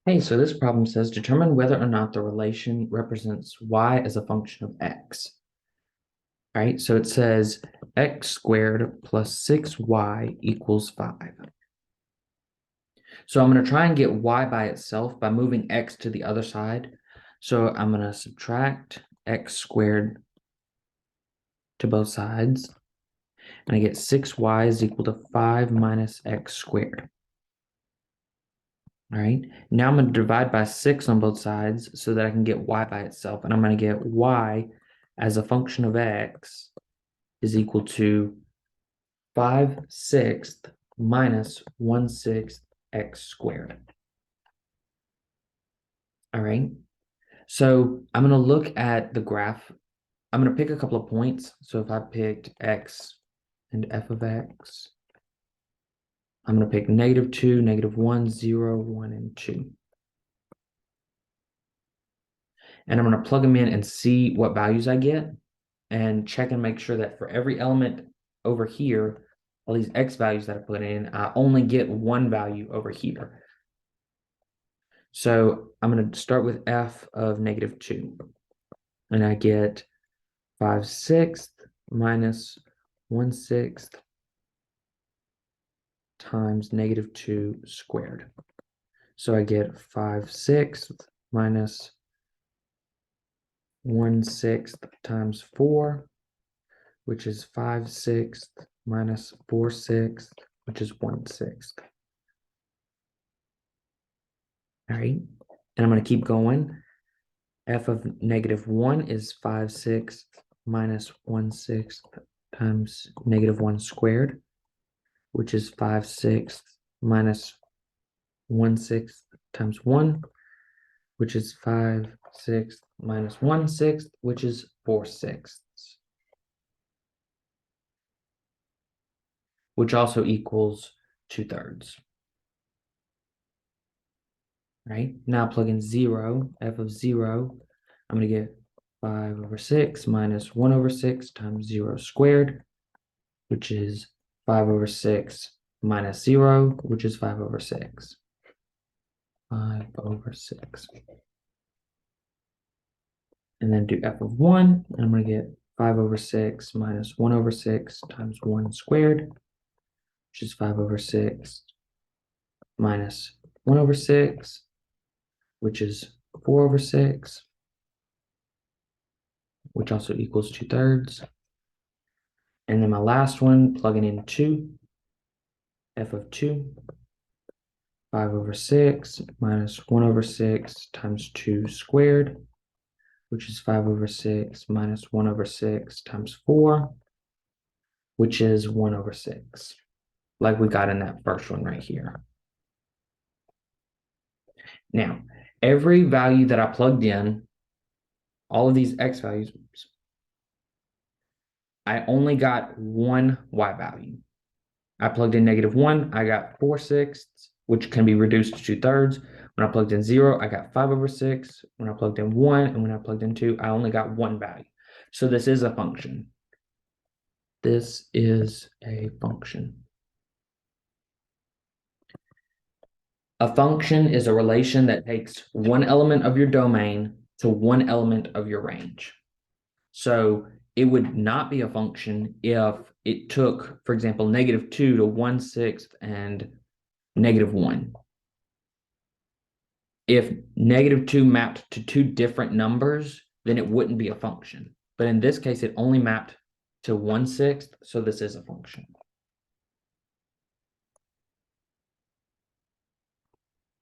Hey, so this problem says determine whether or not the relation represents y as a function of x. All right, so it says x squared plus 6y equals 5. So I'm going to try and get y by itself by moving x to the other side. So I'm going to subtract x squared to both sides, and I get 6y is equal to 5 minus x squared. All right, now I'm going to divide by 6 on both sides so that I can get y by itself. And I'm going to get y as a function of x is equal to 5/6 minus 1/6 x squared. All right, so I'm going to look at the graph. I'm going to pick a couple of points. So if I picked x and f of x, I'm going to pick -2, -1, 0, 1, and 2. And I'm going to plug them in and see what values I get and check and make sure that for every element over here, all these x values that I put in, I only get one value over here. So I'm going to start with f of -2. And I get 5/6 minus 1/6 times -2 squared. So I get 5/6 minus 1/6 times 4, which is 5/6 minus 4/6, which is 1/6. All right. And I'm going to keep going. F of -1 is 5/6 minus 1/6 times -1 squared, which is 5/6 minus 1/6 times 1, which is 5/6 minus 1/6, which is 4/6, which also equals 2/3. Right? Now plug in 0, f of 0. I'm going to get 5/6 minus 1/6 times 0 squared, which is 5/6 minus 0, which is 5/6. 5/6. And then do f of 1, and I'm going to get 5/6 minus 1/6 times 1 squared, which is 5/6 minus 1/6, which is 4/6, which also equals 2/3. And then my last one, plugging in 2, f of 2, 5/6 minus 1/6 times 2 squared, which is 5/6 minus 1/6 times 4, which is 1/6, like we got in that first one right here. Now, every value that I plugged in, all of these x values, I only got one y value. I plugged in -1, I got 4/6, which can be reduced to 2/3. When I plugged in 0, I got 5/6. When I plugged in 1, and when I plugged in 2, I only got one value. So this is a function. This is a function. A function is a relation that takes one element of your domain to one element of your range. So it would not be a function if it took, for example, -2 to 1/6 and -1. If -2 mapped to two different numbers, then it wouldn't be a function. But in this case, it only mapped to 1/6, so this is a function.